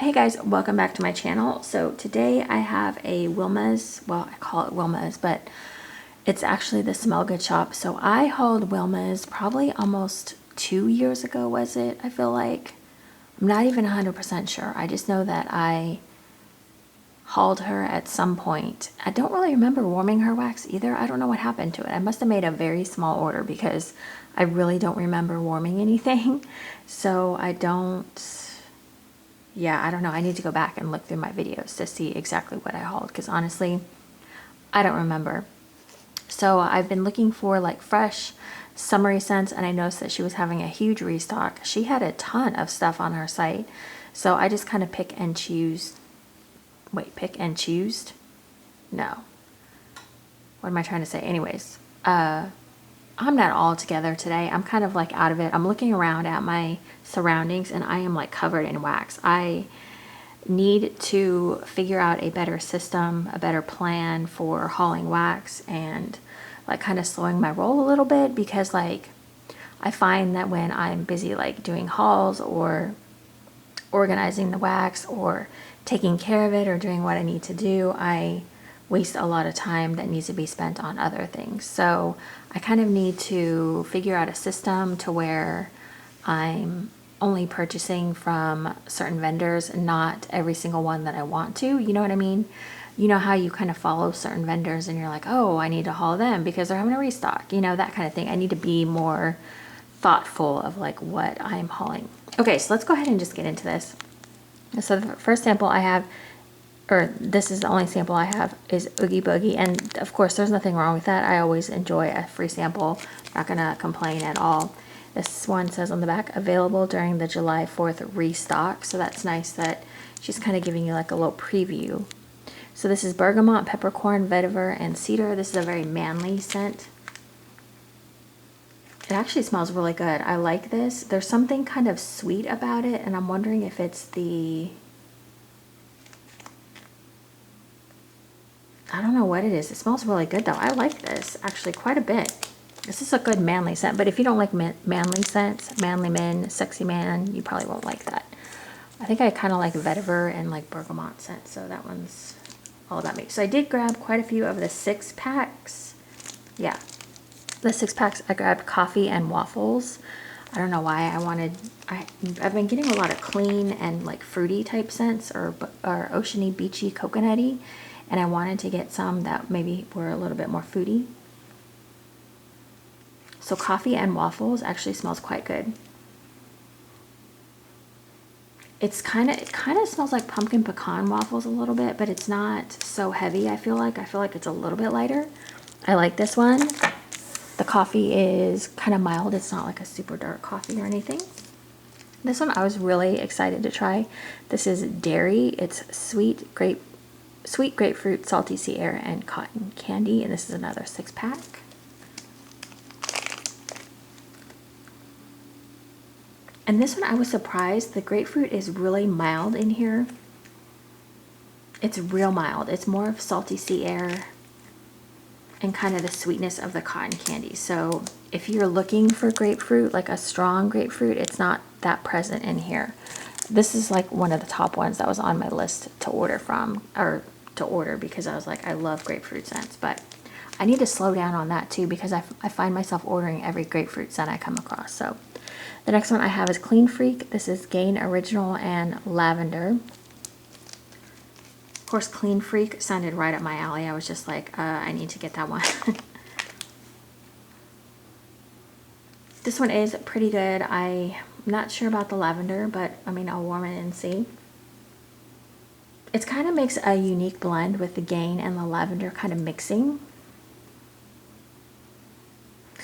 Hey guys, welcome back to my channel. So today I have a Wilma's, well I call it Wilma's, but it's actually the Smell Good shop. So I hauled Wilma's probably almost 2 years ago, was it? I feel like. I'm not even 100% sure. I just know that I hauled her at some point. I don't really remember warming her wax either. I don't know what happened to it. I must have made a very small order because I really don't remember warming anything. So I don't... Yeah, I don't know. I need to go back and look through my videos to see exactly what I hauled because honestly, I don't remember. So I've been looking for like fresh, summery scents, and I noticed that she was having a huge restock. She had a ton of stuff on her site. So I just kind of pick and choose. Wait, pick and choose? No. What am I trying to say? Anyways, I'm not all together today. I'm kind of like out of it. I'm looking around at my surroundings and I am like covered in wax. I need to figure out a better system, a better plan for hauling wax and like kind of slowing my roll a little bit because like I find that when I'm busy like doing hauls or organizing the wax or taking care of it or doing what I need to do, I waste a lot of time that needs to be spent on other things. So I kind of need to figure out a system to where I'm only purchasing from certain vendors and not every single one that I want to. You know what I mean? You know how you kind of follow certain vendors and you're like, oh, I need to haul them because they're having a restock, you know, that kind of thing. I need to be more thoughtful of like what I'm hauling. Okay, so let's go ahead and just get into this. So the first sample I have, or this is the only sample I have, is Oogie Boogie. And of course, there's nothing wrong with that. I always enjoy a free sample. Not gonna complain at all. This one says on the back, available during the July 4th restock. So that's nice that she's kind of giving you like a little preview. So this is bergamot, peppercorn, vetiver, and cedar. This is a very manly scent. It actually smells really good. I like this. There's something kind of sweet about it, and I'm wondering if it's the... I don't know what it is. It smells really good though. I like this actually quite a bit. This is a good manly scent, but if you don't like manly scents, manly men, sexy man, you probably won't like that. I think I kind of like vetiver and like bergamot scent, so that one's all about me. So I did grab quite a few of the 6-packs. Yeah, the 6-packs. I grabbed coffee and waffles. I don't know why I wanted, I've been getting a lot of clean and like fruity type scents or oceany, beachy, coconutty, and I wanted to get some that maybe were a little bit more foodie. So coffee and waffles actually smells quite good. It kind of smells like pumpkin pecan waffles a little bit, but it's not so heavy. I feel like it's a little bit lighter. I like this one. The coffee is kind of mild. It's not like a super dark coffee or anything. This one I was really excited to try. This is dairy. It's sweet grapefruit, salty sea air, and cotton candy. And this is another 6-pack. And this one I was surprised. The grapefruit is really mild in here. It's real mild. It's more of salty sea air and kind of the sweetness of the cotton candy. So if you're looking for grapefruit, like a strong grapefruit, it's not that present in here. This is like one of the top ones that was on my list to order from, or to order because I was like, I love grapefruit scents, but I need to slow down on that too because I find myself ordering every grapefruit scent I come across. So the next one I have is Clean Freak. This is Gain Original and Lavender. Of course, Clean Freak sounded right up my alley. I was just like, I need to get that one. This one is pretty good. I'm not sure about the lavender, but I mean, I'll warm it and see. It kind of makes a unique blend with the Gain and the lavender kind of mixing.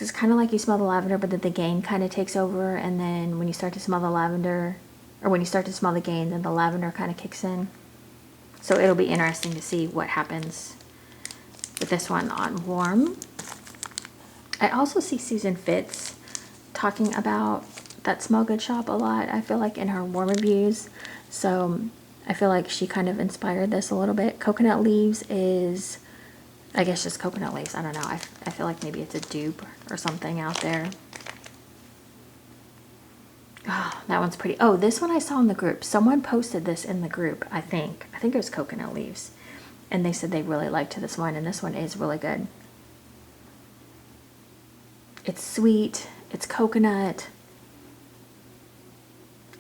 It's kind of like you smell the lavender, but then the Gain kind of takes over, and then when you start to smell the lavender, or when you start to smell the Gain, then the lavender kind of kicks in. So it'll be interesting to see what happens with this one on warm. I also see Susan Fitz talking about that Smell Good shop a lot, I feel like, in her warm reviews. So I feel like she kind of inspired this a little bit. Coconut Leaves is... I guess just coconut leaves. I don't know. I feel like maybe it's a dupe or something out there. Oh, that one's pretty. Oh, this one I saw in the group. Someone posted this in the group, I think. I think it was coconut leaves. And they said they really liked this one, and this one is really good. It's sweet, it's coconut.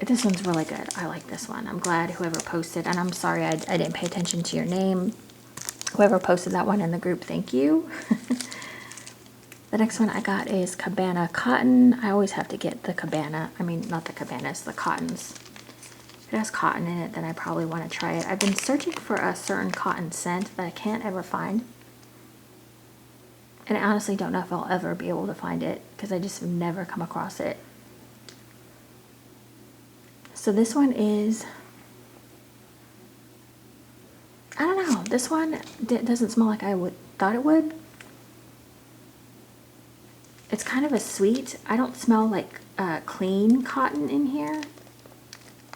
This one's really good. I like this one. I'm glad whoever posted, and I'm sorry I didn't pay attention to your name. Whoever posted that one in the group, thank you. The next one I got is Cabana Cotton. I always have to get the Cabana. I mean, not the Cabanas, the cottons. If it has cotton in it, then I probably want to try it. I've been searching for a certain cotton scent that I can't ever find. And I honestly don't know if I'll ever be able to find it because I just have never come across it. So this one is, I don't know, this one doesn't smell like I thought it would. It's kind of a sweet, I don't smell like clean cotton in here.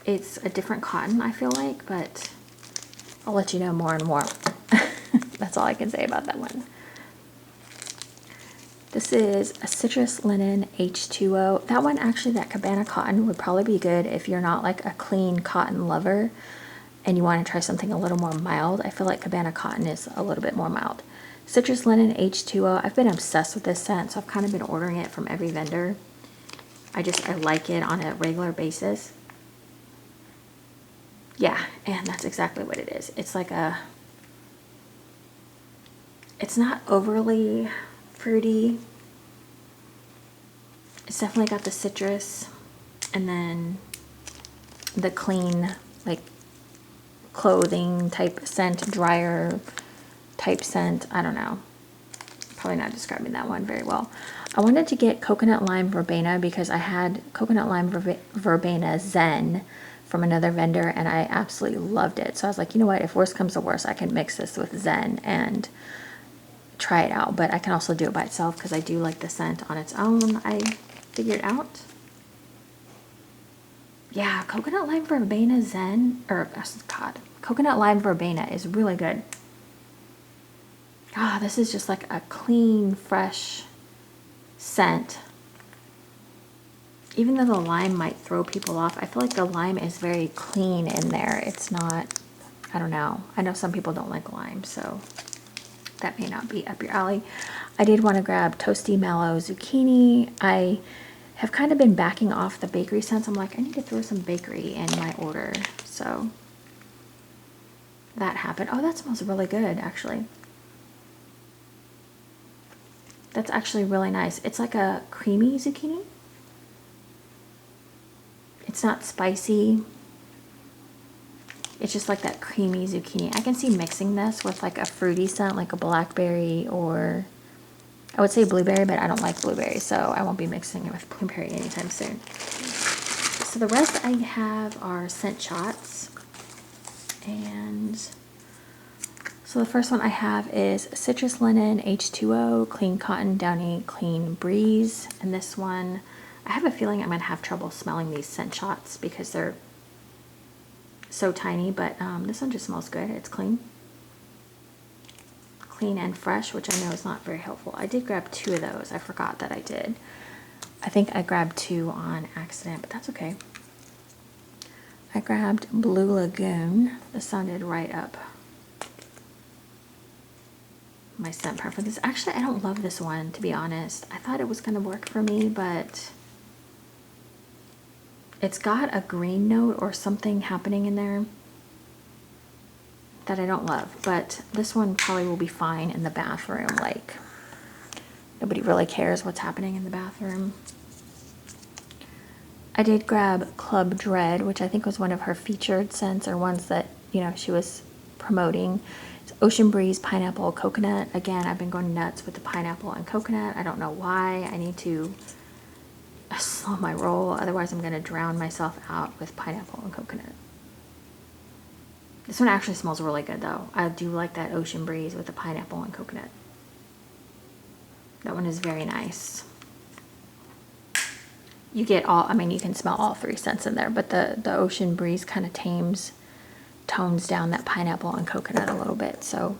It's a different cotton, I feel like, but I'll let you know more and more. That's all I can say about that one. This is a citrus linen H2O. That one, actually, that Cabana Cotton would probably be good if you're not like a clean cotton lover and you want to try something a little more mild. I feel like Cabana Cotton is a little bit more mild. Citrus Linen H2O. I've been obsessed with this scent, so I've kind of been ordering it from every vendor. I like it on a regular basis. Yeah, and that's exactly what it is. It's like it's not overly fruity. It's definitely got the citrus and then the clean, like clothing type scent, dryer type scent. I don't know. Probably not describing that one very well. I wanted to get Coconut Lime Verbena because I had Coconut Lime Verbena Zen from another vendor and I absolutely loved it. So I was like, you know what, if worse comes to worse, I can mix this with Zen and try it out. But I can also do it by itself because I do like the scent on its own. I figured out. Yeah, Coconut Lime Verbena Zen, or God, Coconut Lime Verbena is really good. Ah, this is just like a clean, fresh scent. Even though the lime might throw people off, I feel like the lime is very clean in there. It's not, I don't know. I know some people don't like lime, so that may not be up your alley. I did want to grab Toasty Mallow Zucchini. I have kind of been backing off the bakery scents. I'm like, I need to throw some bakery in my order. So that happened. Oh, that smells really good, actually. That's actually really nice. It's like a creamy zucchini. It's not spicy. It's just like that creamy zucchini. I can see mixing this with like a fruity scent, like a blackberry, or I would say blueberry, but I don't like blueberry, so I won't be mixing it with blueberry anytime soon. So the rest I have are scent shots. And so the first one I have is Citrus Linen H2O, Clean Cotton Downy Clean Breeze. And this one, I have a feeling I'm going to have trouble smelling these scent shots because they're so tiny, but this one just smells good. It's clean. Clean and fresh, which I know is not very helpful. I did grab 2 of those. I forgot that I did. I think I grabbed 2 on accident, but that's okay. I grabbed Blue Lagoon. This sounded right up my scent preferences. Actually, I don't love this one, to be honest. I thought it was going to work for me, but it's got a green note or something happening in there that I don't love. But this one probably will be fine in the bathroom. Like, nobody really cares what's happening in the bathroom. I did grab Club Dread, which I think was one of her featured scents or ones that, you know, she was promoting. It's Ocean Breeze, Pineapple, Coconut. Again, I've been going nuts with the pineapple and coconut. I don't know why. I need to slow my roll. Otherwise, I'm going to drown myself out with pineapple and coconut. This one actually smells really good, though. I do like that Ocean Breeze with the pineapple and coconut. That one is very nice. You get all, I mean, you can smell all 3 scents in there, but the Ocean Breeze kind of tones down that pineapple and coconut a little bit. So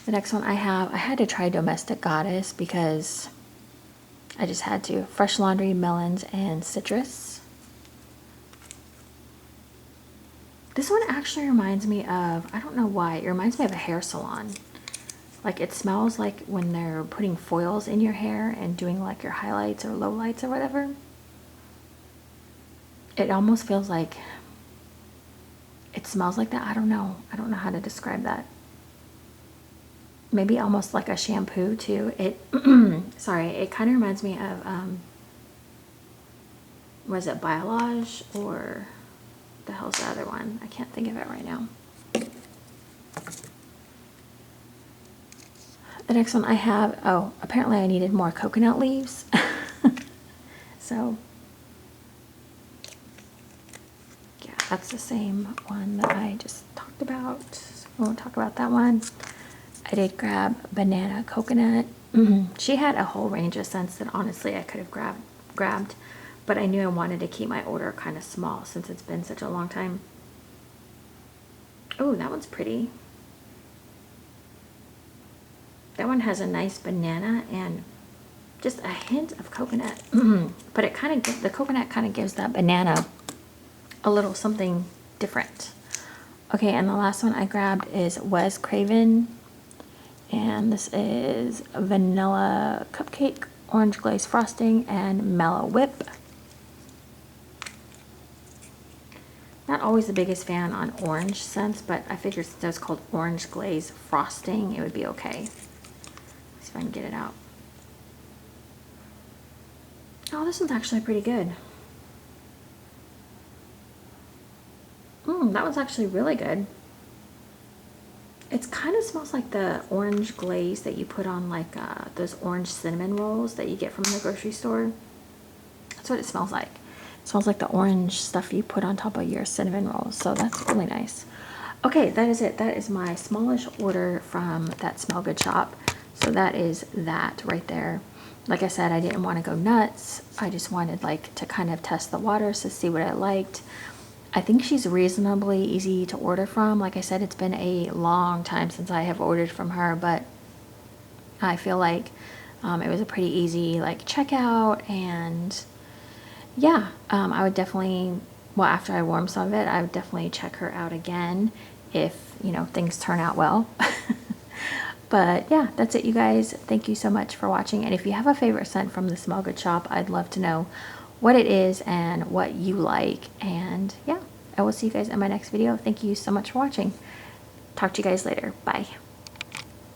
the next one I had to try Domestic Goddess because I just had to. Fresh laundry, melons, and citrus. This one actually reminds me of, I don't know why, it reminds me of a hair salon. Like it smells like when they're putting foils in your hair and doing like your highlights or lowlights or whatever. It almost feels like, it smells like that. I don't know how to describe that. Maybe almost like a shampoo too. It sorry, it kind of reminds me of was it Biolage, or the hell's the other one? I can't think of it right now. The next one I have, oh, apparently I needed more coconut leaves. So yeah, that's the same one that I just talked about. So we won't talk about that one. I did grab banana coconut. She had a whole range of scents that honestly I could have grabbed, but I knew I wanted to keep my order kind of small since it's been such a long time. Oh, that one's pretty. That one has a nice banana and just a hint of coconut. But it kind of, the coconut kind of gives that banana a little something different. Okay, and the last one I grabbed is Wes Craven. And this is vanilla cupcake, orange glaze frosting, and mellow whip. Not always the biggest fan on orange scents, but I figured since it was called orange glaze frosting, it would be okay. Let's see if I can get it out. Oh, this one's actually pretty good. That one's actually really good. It kind of smells like the orange glaze that you put on like those orange cinnamon rolls that you get from the grocery store. That's what it smells like. It smells like the orange stuff you put on top of your cinnamon rolls. So that's really nice. Okay, that is it. That is my smallish order from that Smell Good shop. So that is that right there. Like I said, I didn't want to go nuts. I just wanted like to kind of test the waters to see what I liked. I think she's reasonably easy to order from. Like I said, it's been a long time since I have ordered from her, but I feel like it was a pretty easy like checkout, and yeah, I would definitely, well, after I warm some of it, I would definitely check her out again if, you know, things turn out well. But yeah, that's it, you guys. Thank you so much for watching. And if you have a favorite scent from the Smell Good shop, I'd love to know what it is and what you like. And yeah, I will see you guys in my next video. Thank you so much for watching. Talk to you guys later. Bye.